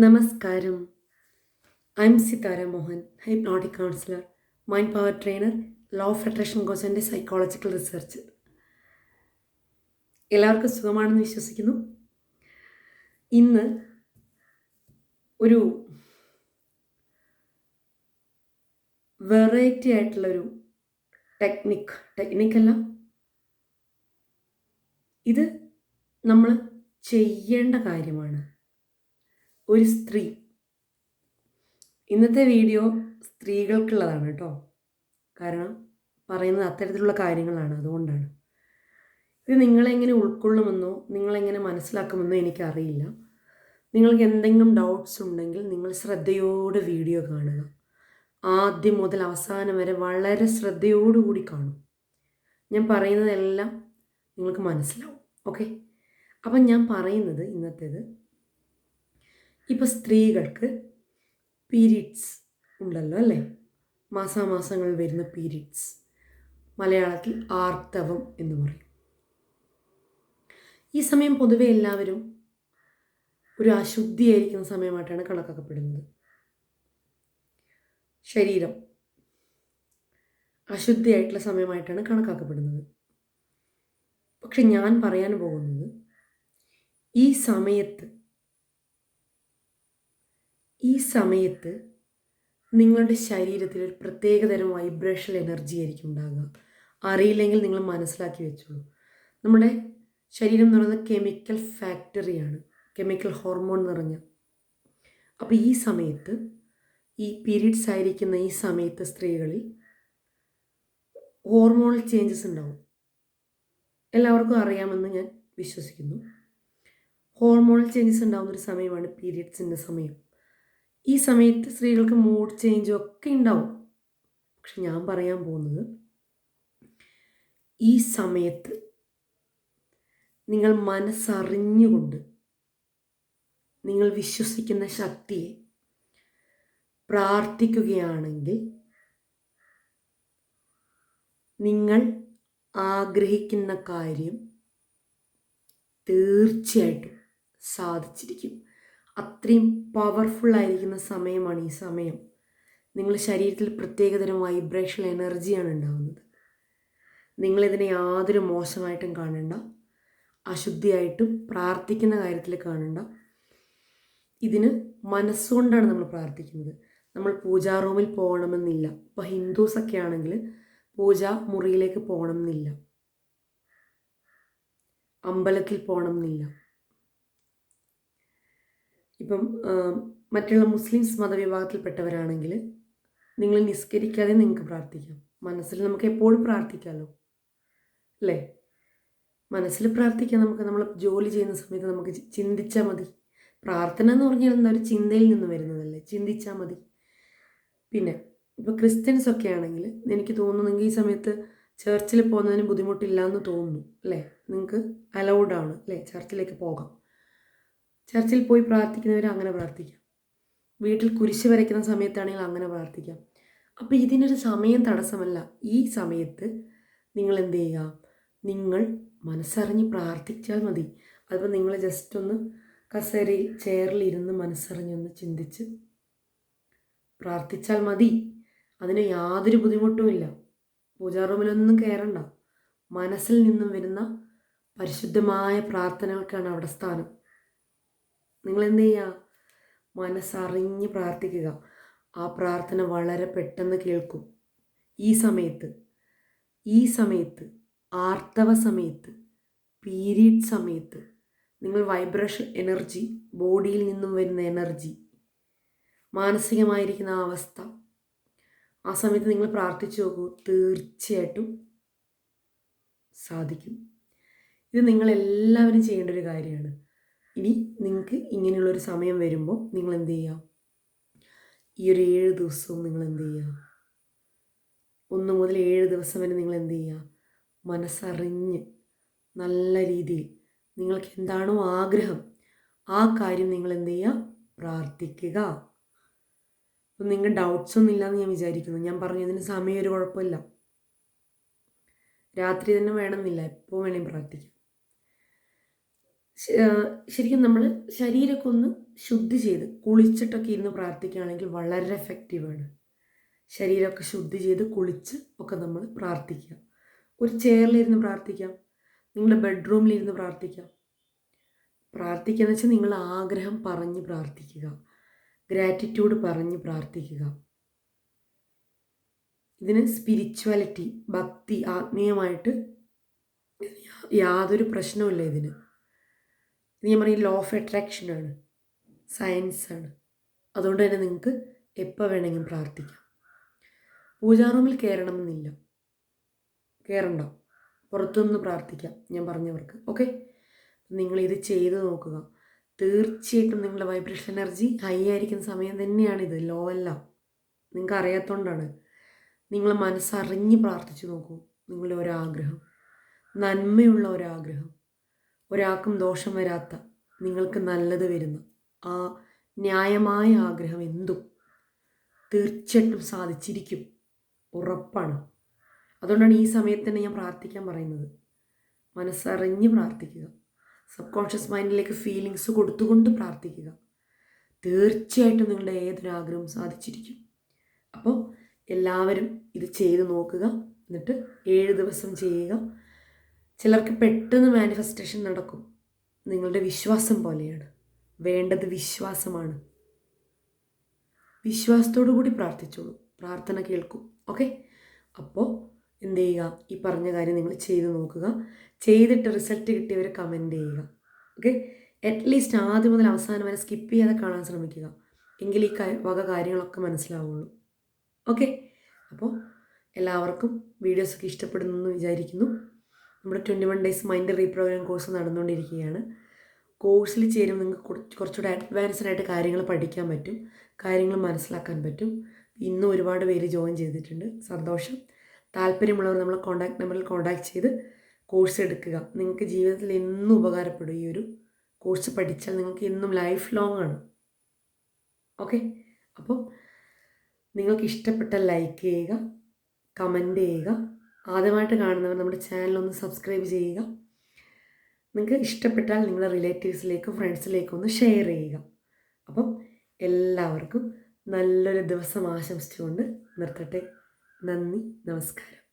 നമസ്കാരം. I'm Sitara Mohan, hypnotic counselor, mind power trainer, law of attraction coach and psychological researcher. എല്ലാവർക്കും സുഖമാണെന്ന് വിശ്വസിക്കുന്നു. ഇന്ന് ഒരു വെറൈറ്റി ആയിട്ടുള്ളൊരു ടെക്നിക്കല്ല, ഇത് നമ്മൾ ചെയ്യേണ്ട കാര്യമാണ്. ഒരു സ്ത്രീ, ഇന്നത്തെ വീഡിയോ സ്ത്രീകൾക്കുള്ളതാണ് കേട്ടോ. കാരണം പറയുന്നത് അത്തരത്തിലുള്ള കാര്യങ്ങളാണ്, അതുകൊണ്ടാണ്. ഇത് നിങ്ങളെങ്ങനെ ഉൾക്കൊള്ളുമെന്നോ നിങ്ങളെങ്ങനെ മനസ്സിലാക്കുമെന്നോ എനിക്കറിയില്ല. നിങ്ങൾക്ക് എന്തെങ്കിലും ഡൗട്ട്സ് ഉണ്ടെങ്കിൽ നിങ്ങൾ ശ്രദ്ധയോടെ വീഡിയോ കാണുക. ആദ്യം മുതൽ അവസാനം വരെ വളരെ ശ്രദ്ധയോടുകൂടി കാണും. ഞാൻ പറയുന്നതെല്ലാം നിങ്ങൾക്ക് മനസ്സിലാവും. ഓക്കെ, അപ്പം ഞാൻ പറയുന്നത് ഇന്നത്തേത്, ഇപ്പോൾ സ്ത്രീകൾക്ക് പീരീഡ്സ് ഉണ്ടല്ലോ അല്ലേ, മാസാമാസങ്ങളിൽ വരുന്ന പീരീഡ്സ്, മലയാളത്തിൽ ആർത്തവം എന്ന് പറയും. ഈ സമയം പൊതുവെ എല്ലാവരും ഒരു അശുദ്ധിയായിരിക്കുന്ന സമയമായിട്ടാണ് കണക്കാക്കപ്പെടുന്നത്. ശരീരം അശുദ്ധിയായിട്ടുള്ള സമയമായിട്ടാണ് കണക്കാക്കപ്പെടുന്നത്. പക്ഷെ ഞാൻ പറയാൻ പോകുന്നത്, ഈ സമയത്ത് നിങ്ങളുടെ ശരീരത്തിൽ ഒരു പ്രത്യേകതരം വൈബ്രേഷണൽ എനർജി ആയിരിക്കും ഉണ്ടാകുക. അറിയില്ലെങ്കിൽ നിങ്ങൾ മനസ്സിലാക്കി വെച്ചോളൂ. നമ്മുടെ ശരീരം എന്ന് പറയുന്നത് കെമിക്കൽ ഫാക്ടറിയാണ്, കെമിക്കൽ ഹോർമോൺ നിറഞ്ഞ. അപ്പോൾ ഈ സമയത്ത്, ഈ പീരീഡ്സ് ആയിരിക്കുന്ന ഈ സമയത്ത് സ്ത്രീകളിൽ ഹോർമോണൽ ചേഞ്ചസ് ഉണ്ടാവും. എല്ലാവർക്കും അറിയാമെന്ന് ഞാൻ വിശ്വസിക്കുന്നു. ഹോർമോണൽ ചേഞ്ചസ് ഉണ്ടാകുന്നൊരു സമയമാണ് പീരീഡ്സിൻ്റെ സമയം. ഈ സമയത്ത് സ്ത്രീകൾക്ക് മൂഡ് ചേഞ്ചും ഒക്കെ ഉണ്ടാവും. പക്ഷെ ഞാൻ പറയാൻ പോകുന്നത്, ഈ സമയത്ത് നിങ്ങൾ മനസ്സറിഞ്ഞുകൊണ്ട് നിങ്ങൾ വിശ്വസിക്കുന്ന ശക്തിയെ പ്രാർത്ഥിക്കുകയാണെങ്കിൽ നിങ്ങൾ ആഗ്രഹിക്കുന്ന കാര്യം തീർച്ചയായിട്ടും സാധിച്ചിരിക്കും. അത്രയും പവർഫുള്ളായിരിക്കുന്ന സമയമാണ് ഈ സമയം. നിങ്ങളുടെ ശരീരത്തിൽ പ്രത്യേകതരം വൈബ്രേഷണൽ എനർജിയാണ് ഉണ്ടാകുന്നത്. നിങ്ങളിതിനെ യാതൊരു മോശമായിട്ടും കാണണ്ട, അശുദ്ധിയായിട്ടും പ്രാർത്ഥിക്കുന്ന കാര്യത്തിൽ കാണണ്ട. ഇതിന് മനസ്സുകൊണ്ടാണ് നമ്മൾ പ്രാർത്ഥിക്കുന്നത്. നമ്മൾ പൂജാ റൂമിൽ പോകണമെന്നില്ല. ഇപ്പോൾ ഹിന്ദുസൊക്കെ ആണെങ്കിൽ പൂജാ മുറിയിലേക്ക് പോകണം എന്നില്ല, അമ്പലത്തിൽ പോകണം എന്നില്ല. ഇപ്പം മറ്റുള്ള മുസ്ലിംസ് മതവിഭാഗത്തിൽപ്പെട്ടവരാണെങ്കിൽ നിങ്ങൾ നിസ്കരിക്കാതെ നിങ്ങൾക്ക് പ്രാർത്ഥിക്കാം. മനസ്സിൽ നമുക്ക് എപ്പോഴും പ്രാർത്ഥിക്കാമല്ലോ അല്ലേ? മനസ്സിൽ പ്രാർത്ഥിക്കാം. നമ്മൾ ജോലി ചെയ്യുന്ന സമയത്ത് നമുക്ക് ചിന്തിച്ചാൽ മതി. പ്രാർത്ഥന എന്ന് പറഞ്ഞാൽ എന്താ, ഒരു ചിന്തയിൽ നിന്ന് വരുന്നതല്ലേ, ചിന്തിച്ചാൽ മതി. പിന്നെ ഇപ്പോൾ ക്രിസ്ത്യൻസ് ഒക്കെ ആണെങ്കിൽ എനിക്ക് തോന്നുന്നെങ്കിൽ ഈ സമയത്ത് ചർച്ചിൽ പോകുന്നതിന് ബുദ്ധിമുട്ടില്ല എന്ന് തോന്നുന്നു അല്ലേ? നിങ്ങൾക്ക് അലൗഡാണ് അല്ലേ, ചർച്ചിലേക്ക് പോകാം. ചർച്ചിൽ പോയി പ്രാർത്ഥിക്കുന്നവർ അങ്ങനെ പ്രാർത്ഥിക്കാം. വീട്ടിൽ കുരിശ് വരയ്ക്കുന്ന സമയത്താണെങ്കിൽ അങ്ങനെ പ്രാർത്ഥിക്കാം. അപ്പോൾ ഇതിനൊരു സമയം തടസ്സമല്ല. ഈ സമയത്ത് നിങ്ങൾ എന്ത് ചെയ്യുക, നിങ്ങൾ മനസ്സറിഞ്ഞ് പ്രാർത്ഥിച്ചാൽ മതി. അതിപ്പോൾ നിങ്ങൾ ജസ്റ്റ് ഒന്ന് കസേരയിൽ ചെയറിലിരുന്ന് മനസ്സറിഞ്ഞൊന്ന് ചിന്തിച്ച് പ്രാർത്ഥിച്ചാൽ മതി. അതിന് യാതൊരു ബുദ്ധിമുട്ടുമില്ല. പൂജാ റൂമിലൊന്നും കയറണ്ട. മനസ്സിൽ നിന്നും വരുന്ന പരിശുദ്ധമായ പ്രാർത്ഥനകൾക്കാണ് അവിടെ സ്ഥാനം. നിങ്ങൾ എന്ത് ചെയ്യുക, മനസ്സറിഞ്ഞ് പ്രാർത്ഥിക്കുക. ആ പ്രാർത്ഥന വളരെ പെട്ടെന്ന് കേൾക്കും. ഈ സമയത്ത് ആർത്തവ സമയത്ത്, പീരീഡ് സമയത്ത് നിങ്ങൾ വൈബ്രേഷൻ എനർജി, ബോഡിയിൽ നിന്നും വരുന്ന എനർജി, മാനസികമായിരിക്കുന്ന ആ അവസ്ഥ, ആ സമയത്ത് നിങ്ങൾ പ്രാർത്ഥിച്ചു നോക്കൂ, തീർച്ചയായിട്ടും സാധിക്കും. ഇത് നിങ്ങളെല്ലാവരും ചെയ്യേണ്ട ഒരു കാര്യമാണ്. ഇനി നിങ്ങൾക്ക് ഇങ്ങനെയുള്ളൊരു സമയം വരുമ്പോൾ നിങ്ങൾ എന്ത് ചെയ്യുക, ഈ ഒരു 7 ദിവസവും നിങ്ങൾ എന്ത് ചെയ്യുക, 1 മുതൽ 7 ദിവസം വരെ നിങ്ങൾ എന്ത് ചെയ്യുക, മനസ്സറിഞ്ഞ് നല്ല രീതിയിൽ നിങ്ങൾക്ക് എന്താണോ ആഗ്രഹം ആ കാര്യം നിങ്ങൾ എന്ത് ചെയ്യുക, പ്രാർത്ഥിക്കുക. അപ്പം നിങ്ങൾക്ക് ഡൗട്ട്സ് ഒന്നും ഇല്ലയെന്ന് ഞാൻ വിചാരിക്കുന്നു. ഞാൻ പറഞ്ഞതിന് സമയം ഒരു കുഴപ്പമില്ല. രാത്രി തന്നെ വേണമെന്നില്ല, എപ്പോൾ വേണേലും പ്രാർത്ഥിക്കാം. ശരിക്കും നമ്മൾ ശരീരമൊക്കെ ഒന്ന് ശുദ്ധി ചെയ്ത് കുളിച്ചിട്ടൊക്കെ ഇരുന്ന് പ്രാർത്ഥിക്കുകയാണെങ്കിൽ വളരെ എഫക്റ്റീവാണ്. ശരീരമൊക്കെ ശുദ്ധി ചെയ്ത് കുളിച്ച് ഒക്കെ നമ്മൾ പ്രാർത്ഥിക്കുക. ഒരു ചെയറിലിരുന്ന് പ്രാർത്ഥിക്കാം, നിങ്ങളുടെ ബെഡ്റൂമിലിരുന്ന് പ്രാർത്ഥിക്കാം. പ്രാർത്ഥിക്കുക എന്ന് വെച്ചാൽ നിങ്ങൾ ആഗ്രഹം പറഞ്ഞ് പ്രാർത്ഥിക്കുക, ഗ്രാറ്റിറ്റ്യൂഡ് പറഞ്ഞ് പ്രാർത്ഥിക്കുക. ഇതിന് സ്പിരിച്വാലിറ്റി, ഭക്തി, ആത്മീയമായിട്ട് യാതൊരു പ്രശ്നവുമില്ല. ഇതിന് ഞാൻ പറയും ലോ ഓഫ് അട്രാക്ഷനാണ്, സയൻസാണ്. അതുകൊണ്ട് തന്നെ നിങ്ങൾക്ക് എപ്പോൾ വേണമെങ്കിലും പ്രാർത്ഥിക്കാം. പൂജാറൂമിൽ കയറണമെന്നില്ല, കയറണ്ട, പുറത്തുനിന്ന് പ്രാർത്ഥിക്കാം ഞാൻ പറഞ്ഞവർക്ക്. ഓക്കെ, നിങ്ങളിത് ചെയ്ത് നോക്കുക. തീർച്ചയായിട്ടും നിങ്ങളുടെ വൈബ്രേഷൻ എനർജി ഹൈ ആയിരിക്കുന്ന സമയം തന്നെയാണിത്, ലോ അല്ല. നിങ്ങൾക്ക് അറിയാത്തതുകൊണ്ടാണ്. നിങ്ങൾ മനസ്സറിഞ്ഞ് പ്രാർത്ഥിച്ചു നോക്കൂ. നിങ്ങളുടെ ഒരാഗ്രഹം, നന്മയുള്ള ഒരാഗ്രഹം, ഒരാൾക്കും ദോഷം വരാത്ത, നിങ്ങൾക്ക് നല്ലത് വരുന്ന ആ ന്യായമായ ആഗ്രഹം എന്തും തീർച്ചയായിട്ടും സാധിച്ചിരിക്കും, ഉറപ്പാണ്. അതുകൊണ്ടാണ് ഈ സമയത്ത് തന്നെ ഞാൻ പ്രാർത്ഥിക്കാൻ പറയുന്നത്. മനസ്സറിഞ്ഞ് പ്രാർത്ഥിക്കുക, സബ് കോൺഷ്യസ് മൈൻഡിലേക്ക് ഫീലിങ്സ് കൊടുത്തുകൊണ്ട് പ്രാർത്ഥിക്കുക. തീർച്ചയായിട്ടും നിങ്ങളുടെ ഏതൊരാഗ്രഹവും സാധിച്ചിരിക്കും. അപ്പോൾ എല്ലാവരും ഇത് ചെയ്ത് നോക്കുക. എന്നിട്ട് 7 ദിവസം ചെയ്യുക. ചിലർക്ക് പെട്ടെന്ന് മാനിഫെസ്റ്റേഷൻ നടക്കും. നിങ്ങളുടെ വിശ്വാസം പോലെയാണ്. വേണ്ടത് വിശ്വാസമാണ്. വിശ്വാസത്തോടു കൂടി പ്രാർത്ഥിച്ചോളൂ, പ്രാർത്ഥന കേൾക്കും. ഓക്കെ, അപ്പോൾ എന്ത് ചെയ്യുക, ഈ പറഞ്ഞ കാര്യം നിങ്ങൾ ചെയ്ത് നോക്കുക. ചെയ്തിട്ട് റിസൾട്ട് കിട്ടിയവർ കമൻറ്റ് ചെയ്യുക. ഓക്കെ, അറ്റ്ലീസ്റ്റ് ആദ്യം മുതൽ അവസാനം വരെ സ്കിപ്പ് ചെയ്യാതെ കാണാൻ ശ്രമിക്കുക. എങ്കിൽ ഈ വക കാര്യങ്ങളൊക്കെ മനസ്സിലാവുള്ളൂ. ഓക്കെ, അപ്പോൾ എല്ലാവർക്കും വീഡിയോസൊക്കെ ഇഷ്ടപ്പെടുന്നു എന്ന് വിചാരിക്കുന്നു. നമ്മുടെ 21 ഡേയ്സ് മൈൻഡ് റീപ്രോഗ്രാം കോഴ്സ് നടന്നുകൊണ്ടിരിക്കുകയാണ്. കോഴ്സിൽ ചേരും നിങ്ങൾക്ക് കുറച്ചുകൂടെ അഡ്വാൻസ്ഡ് ആയിട്ട് കാര്യങ്ങൾ പഠിക്കാൻ പറ്റും, കാര്യങ്ങൾ മനസ്സിലാക്കാൻ പറ്റും. ഇന്നും ഒരുപാട് പേര് ജോയിൻ ചെയ്തിട്ടുണ്ട്, സന്തോഷം. താല്പര്യമുള്ളവർ നമ്മളെ കോൺടാക്ട് നമ്പറിൽ കോൺടാക്ട് ചെയ്ത് കോഴ്സ് എടുക്കുക. നിങ്ങൾക്ക് ജീവിതത്തിൽ എന്നും ഉപകാരപ്പെടും. ഈ ഒരു കോഴ്സ് പഠിച്ചാൽ നിങ്ങൾക്ക് എന്നും ലൈഫ് ലോങ് ആണ്. ഓക്കെ, അപ്പോൾ നിങ്ങൾക്ക് ഇഷ്ടപ്പെട്ട ലൈക്ക് ചെയ്യുക, കമൻറ്റ് ചെയ്യുക. ആദ്യമായിട്ട് കാണുന്നവർ നമ്മുടെ ചാനലൊന്ന് സബ്സ്ക്രൈബ് ചെയ്യുക. നിങ്ങൾക്ക് ഇഷ്ടപ്പെട്ടാൽ നിങ്ങളുടെ റിലേറ്റീവ്സിലേക്കും ഫ്രണ്ട്സിലേക്കും ഒന്ന് ഷെയർ ചെയ്യുക. അപ്പം എല്ലാവർക്കും നല്ലൊരു ദിവസം ആശംസിച്ചുകൊണ്ട് നിർത്തട്ടെ. നന്ദി, നമസ്കാരം.